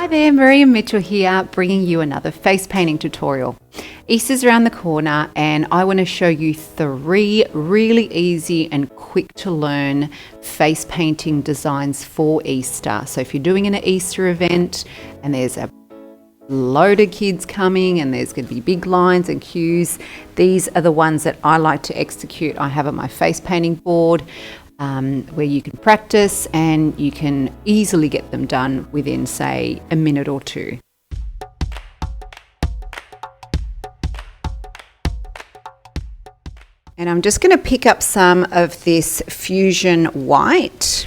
Hi there, Miriam Mitchell here, bringing you another face painting tutorial. Easter's around the corner and I want to show you 3 really easy and quick to learn face painting designs for Easter. So if you're doing an Easter event and there's a load of kids coming and there's going to be big lines and queues, these are the ones that I like to execute. I have on my face painting board where you can practice and you can easily get them done within, say, a minute or 2. And I'm just going to pick up some of this Fusion White.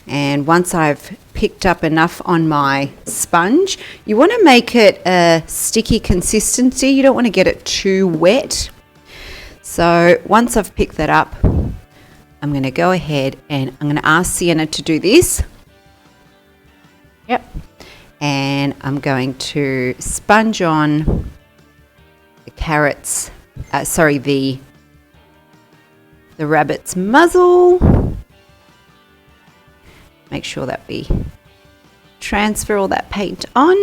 And once I've picked up enough on my sponge, you want to make it a sticky consistency. You don't want to get it too wet. So once I've picked that up, I'm going to go ahead and I'm going to ask Sienna to do this. Yep. And I'm going to sponge on the carrots, the rabbit's muzzle. Make sure that we transfer all that paint on.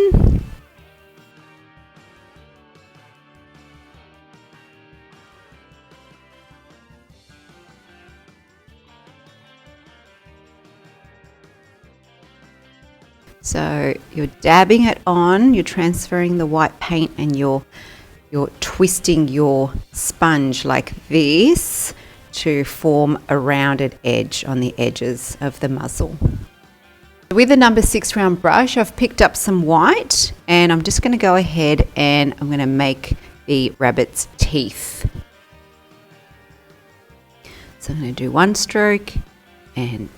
So you're dabbing it on, you're transferring the white paint and you're twisting your sponge like this to form a rounded edge on the edges of the muzzle. With the number 6 round brush, I've picked up some white and I'm just going to go ahead and I'm going to make the rabbit's teeth. So I'm going to do 1 stroke and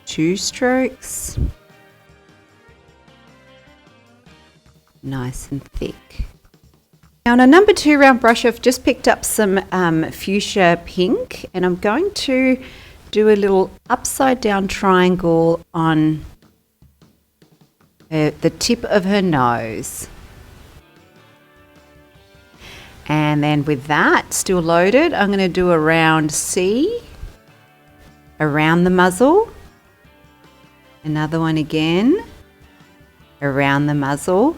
2 strokes. Nice and thick. Now on a number 2 round brush, I've just picked up some fuchsia pink and I'm going to do a little upside down triangle on the tip of her nose. And then with that still loaded, I'm going to do a round C around the muzzle. Another one again around the muzzle.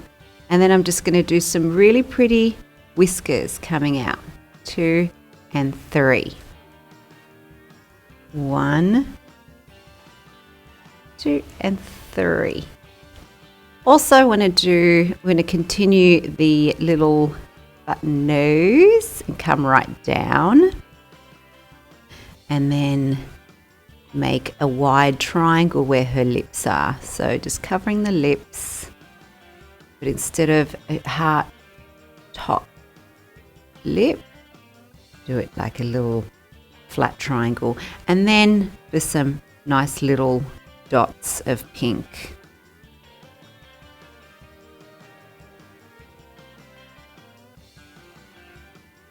And then I'm just going to do some really pretty whiskers coming out. 2 and 3. 1, 2 and 3. Also we're going to continue the little button nose and come right down. And then make a wide triangle where her lips are. So just covering the lips. But instead of a heart top lip, do it like a little flat triangle. And then with some nice little dots of pink.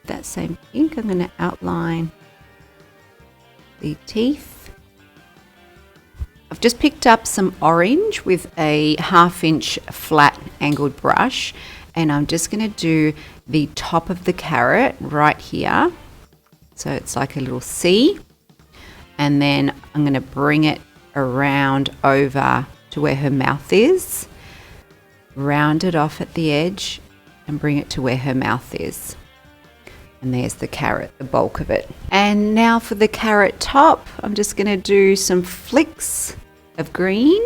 That same pink, I'm going to outline the teeth. I've just picked up some orange with a 1/2 inch flat angled brush and I'm just going to do the top of the carrot right here. So it's like a little C, and then I'm going to bring it around over to where her mouth is, round it off at the edge and bring it to where her mouth is. And there's the carrot, the bulk of it. And now for the carrot top, I'm just going to do some flicks of green.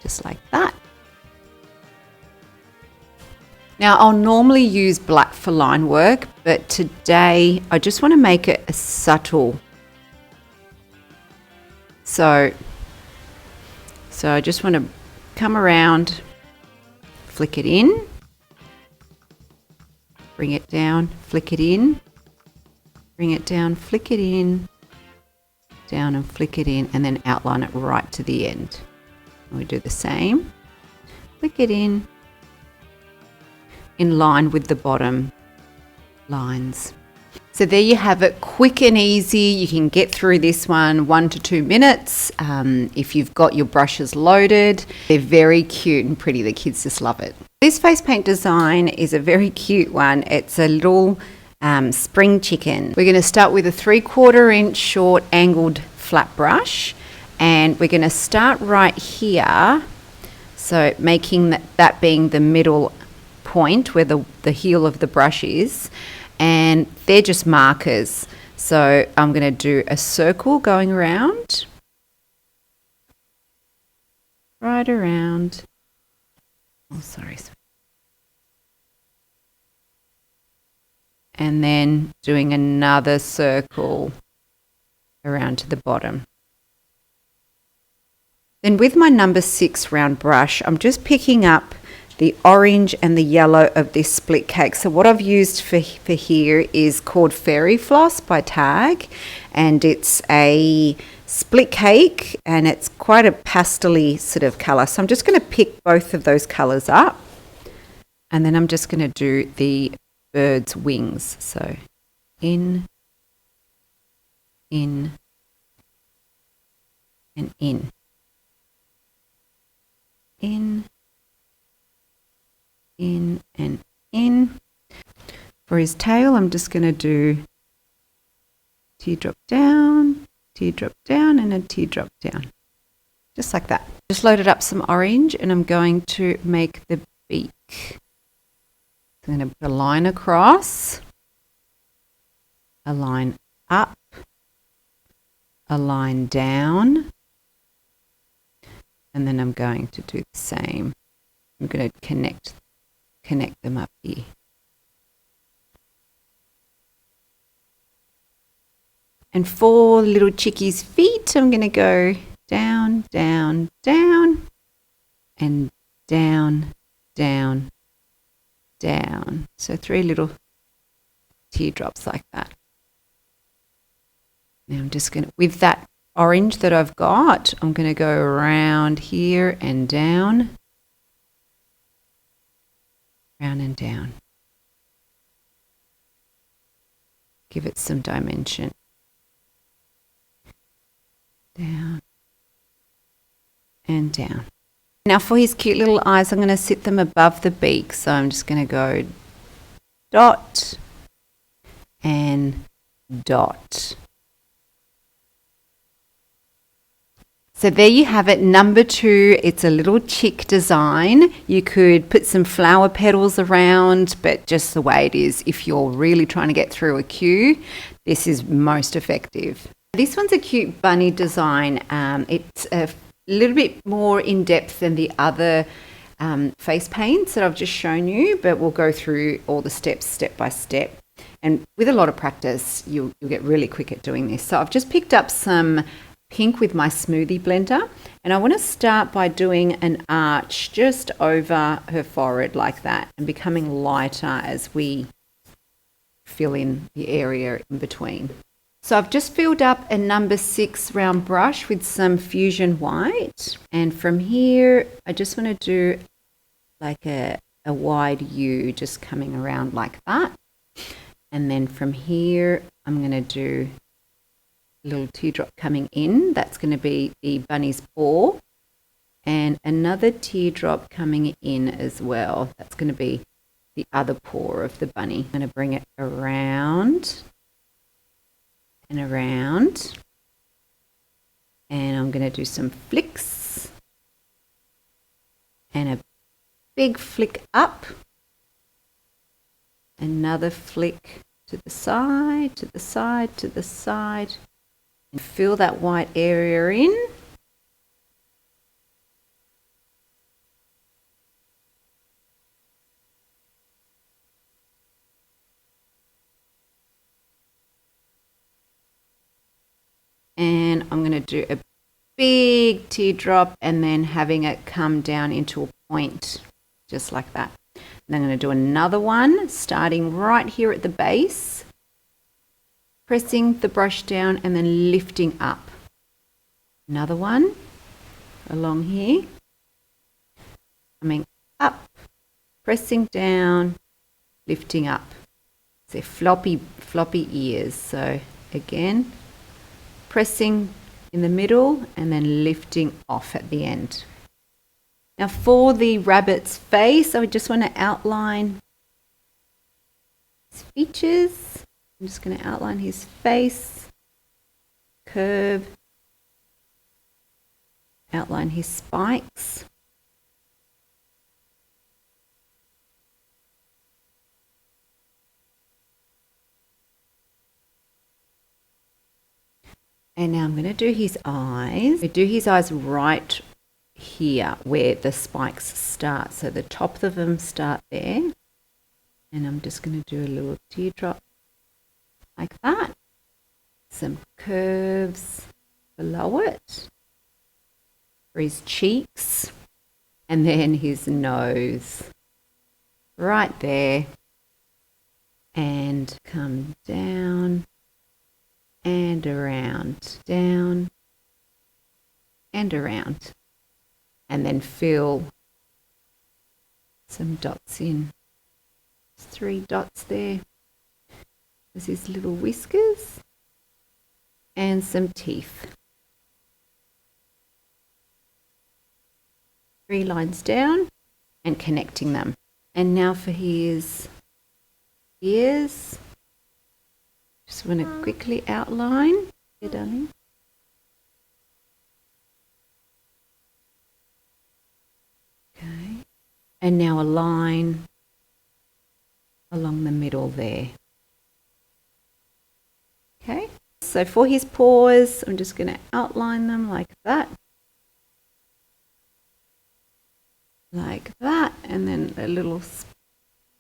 Just like that. Now I'll normally use black for line work, but today I just want to make it a subtle. So I just want to come around, flick it in, bring it down, flick it in, bring it down, flick it in, down and flick it in, and then outline it right to the end. And we do the same, flick it in line with the bottom lines. So there you have it, quick and easy. You can get through this one 1 to 2 minutes if you've got your brushes loaded. They're very cute and pretty. The kids just love it. This face paint design is a very cute one. It's a little spring chicken. We're going to start with a 3/4 inch short angled flat brush And we're going to start right here, so making that being the middle point where the heel of the brush is, and they're just markers. So I'm going to do a circle going around, right around. Oh, sorry. And then doing another circle around to the bottom. Then with my number 6 round brush, I'm just picking up the orange and the yellow of this split cake. So what I've used for here is called Fairy Floss by Tag, and it's a split cake and it's quite a pastel-y sort of colour. So I'm just going to pick both of those colours up, and then I'm just going to do the bird's wings. So in, and in. In and in. For his tail, I'm just going to do teardrop down, and a teardrop down. Just like that. Just loaded up some orange and I'm going to make the beak. So I'm going to put a line across, a line up, a line down, and then I'm going to do the same. I'm going to connect them up here. And for little chickie's feet, I'm going to go down, down, down, and down, down, down. So 3 little teardrops like that. Now I'm just going to, with that orange that I've got, I'm going to go around here and down, round and down. Give it some dimension. Down and down. Now for his cute little eyes, I'm going to sit them above the beak. So I'm just going to go dot and dot. So there you have it, number 2. It's a little chick design. You could put some flower petals around, but just the way it is, if you're really trying to get through a queue, this is most effective. This one's a cute bunny design. It's a little bit more in depth than the other face paints that I've just shown you, but we'll go through all the steps step by step. And with a lot of practice, you'll get really quick at doing this. So I've just picked up some pink with my smoothie blender, and I want to start by doing an arch just over her forehead like that, and becoming lighter as we fill in the area in between. So I've just filled up a number 6 round brush with some fusion white, and from here I just want to do like a wide U just coming around like that, and then from here I'm going to do little teardrop coming in. That's going to be the bunny's paw, and another teardrop coming in as well. That's going to be the other paw of the bunny. I'm going to bring it around and around, and I'm going to do some flicks and a big flick up, another flick to the side, to the side, to the side, and fill that white area in. And I'm going to do a big teardrop and then having it come down into a point, just like that. And then I'm going to do another one, starting right here at the base, pressing the brush down and then lifting up. Another one along here, coming up, pressing down, lifting up. So floppy ears. So again, pressing in the middle and then lifting off at the end. Now for the rabbit's face, I just want to outline his features. I'm just going to outline his face, curve, outline his spikes. And now I'm going to do his eyes. We do his eyes right here where the spikes start. So the top of them start there. And I'm just going to do a little teardrop like that. Some curves below it for his cheeks. And then his nose right there. And come down and around, down and around. And then fill some dots in. 3 dots there. There's his little whiskers and some teeth. 3 lines down and connecting them. And now for his ears. Just want to quickly outline. Here, darling. Okay. And now a line along the middle there. Okay. So for his paws, I'm just going to outline them like that. Like that. And then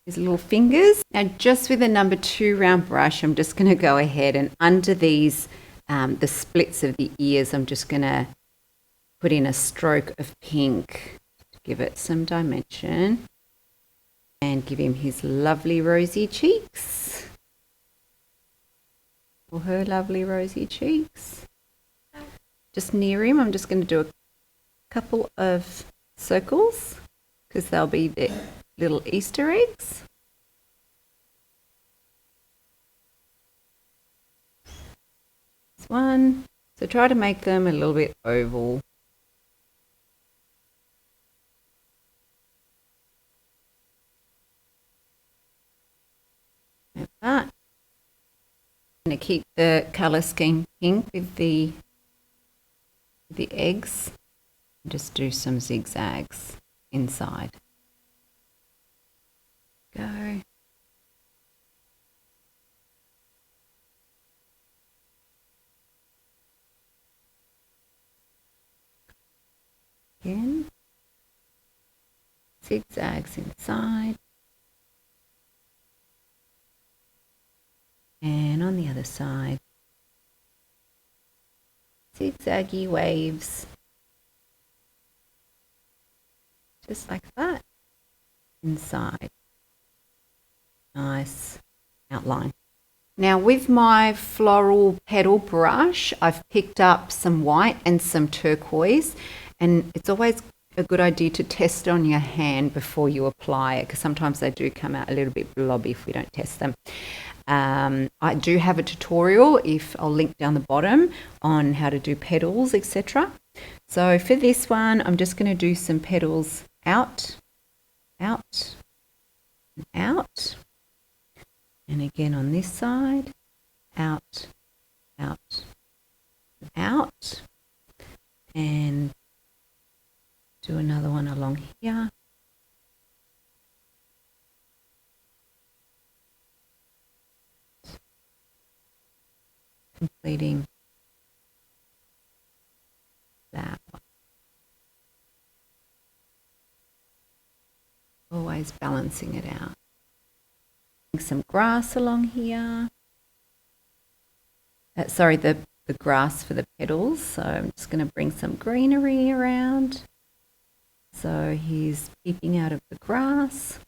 his little fingers. Now just with a number 2 round brush, I'm just going to go ahead and under these, the splits of the ears, I'm just going to put in a stroke of pink to give it some dimension and give him his lovely rosy cheeks. Or her lovely rosy cheeks. Just near him, I'm just going to do a couple of circles because they'll be the little Easter eggs. This one. So try to make them a little bit oval. Like that. I'm going to keep the colour scheme pink with the eggs. Just do some zigzags inside. Go. Again. Zigzags inside. And on the other side. Zigzaggy waves. Just like that. Inside. Nice outline. Now with my floral petal brush, I've picked up some white and some turquoise, and it's always a good idea to test on your hand before you apply it, because sometimes they do come out a little bit blobby if we don't test them. I do have a tutorial, I'll link down the bottom, on how to do petals, etc. So for this one, I'm just going to do some petals out, out, and out. And again on this side, out, out, out. And do another one along here. Completing that one. Always balancing it out. Some grass along here. Sorry, the grass for the petals. So I'm just going to bring some greenery around. So he's peeping out of the grass.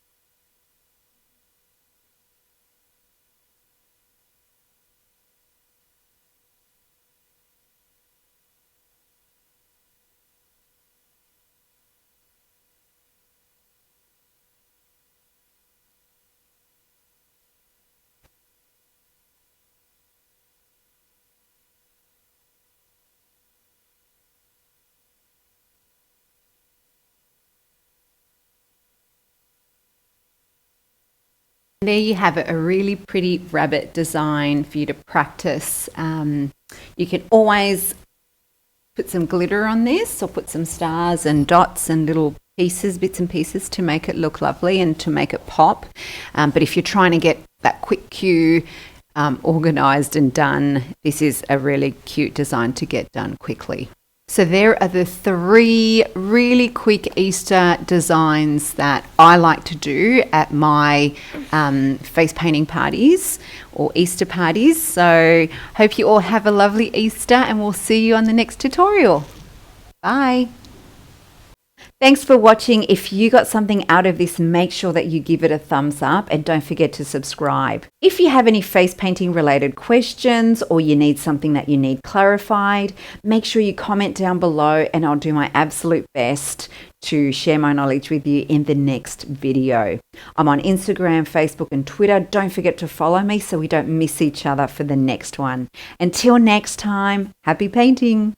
There you have it, a really pretty rabbit design for you to practice. You can always put some glitter on this, or put some stars and dots and little pieces, bits and pieces to make it look lovely and to make it pop. But if you're trying to get that quick cue organised and done, this is a really cute design to get done quickly. So there are the 3 really quick Easter designs that I like to do at my face painting parties or Easter parties. So hope you all have a lovely Easter, and we'll see you on the next tutorial. Bye. Thanks for watching. If you got something out of this, make sure that you give it a thumbs up and don't forget to subscribe. If you have any face painting related questions or you need something that you need clarified, make sure you comment down below and I'll do my absolute best to share my knowledge with you in the next video. I'm on Instagram, Facebook and Twitter. Don't forget to follow me so we don't miss each other for the next one. Until next time, happy painting.